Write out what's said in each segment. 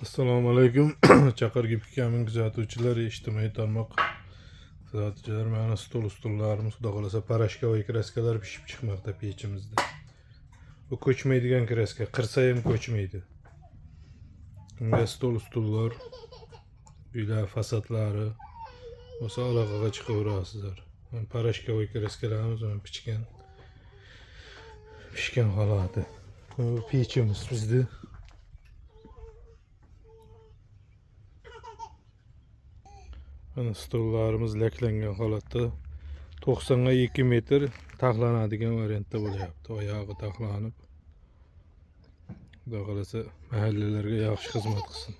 Assalomu alaykum. Chaqir gibi kamin kuzatuvchilar, ijtimoiy tarmoq kuzatuvchilar, mana stollarimiz xudo xolasa parashkavoy kraskalar pishib chiqmoqda pechimizda. Bu ko'chmaydigan kraska, qirsa ham ko'chmaydi. Bunga stollar, uylar fasadlari bo'lsa aloqaga chiqaverasizlar. Parashkavoy kraskalarimiz mana pishgan holati. Bu pechimiz bizda. Mana stollarimiz laklangan holatda 90 ga 2 metr taxlanadigan variantda bo'lyapti. Oyog'i taxlanib. Xudo xolasa mahallalarga yaxshi xizmat qilsin.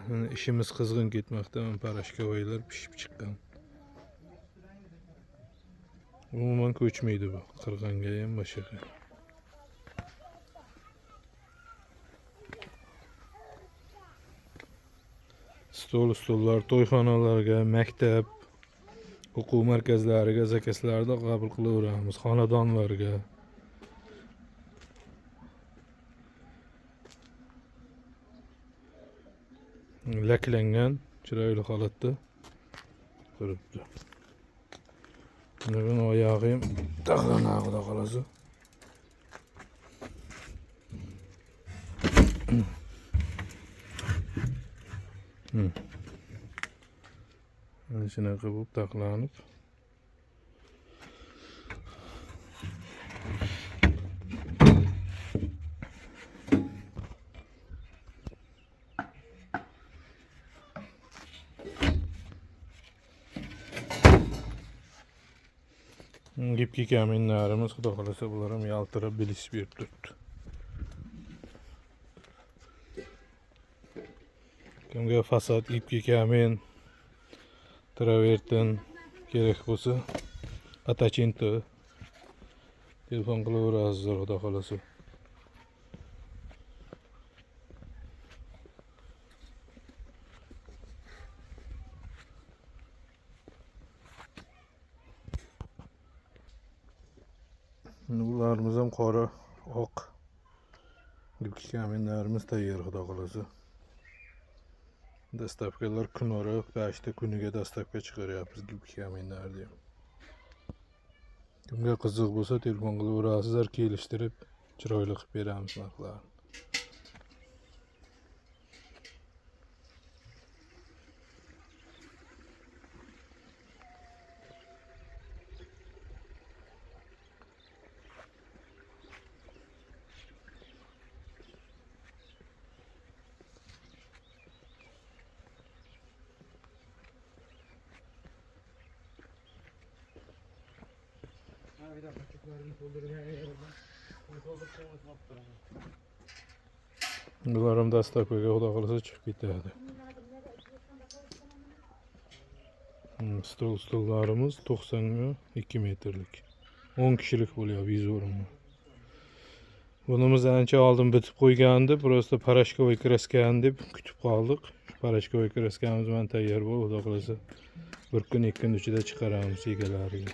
Mana ishimiz qizg'in ketmoqda. Mana parashkavoylar pishib chiqqan. Umuman ko'chmaydi bu. Qirg'anga ham boshqa. Stollar to'yxonalarga, maktab, o'quv markazlariga, zakazlarda qabul qilaveramiz, xonadonlarga. Laklangan, chiroyli holatda turibdi. Buni oyog'i ham taxlanadi, xudo xolasa. Mana shunaqa bo'lib taxlanib. Gipki kaminlarimiz xudo xolasa bular ham yaltirab bilis berib turibdi. Kimga fasad, ipki kamin, travertin kerak bo'lsa, atachinto telefon qilaverasizlar, xudo xolasa. Bularimiz ham qora, oq gipki kaminlarimiz tayyor, xudo xolasa. Dastavkalar kunora, pashta kuniga dastavka chiqaryapmiz gipki kaminlarni. Kimga qiziq bo'lsa telefon qilaverasizlar, kelishtirib chiroyli qilib beramiz narxlarni. Bularım dastavkaga xudo xolasa chiqib ketadi. Stollarimiz 90 ga 2 metrlik. 10 kishilik bo'lyapti, 100 o'rinli. Bunimiz ancha oldin bitib qo'ygandi, prosta parashkavoy kraskani deb kutib qoldik. Parashkavoy kraskamiz mana tayyor bo'ldi, xudo xolasa. Bir kun, 2 kun ichida chiqaramiz egalariga.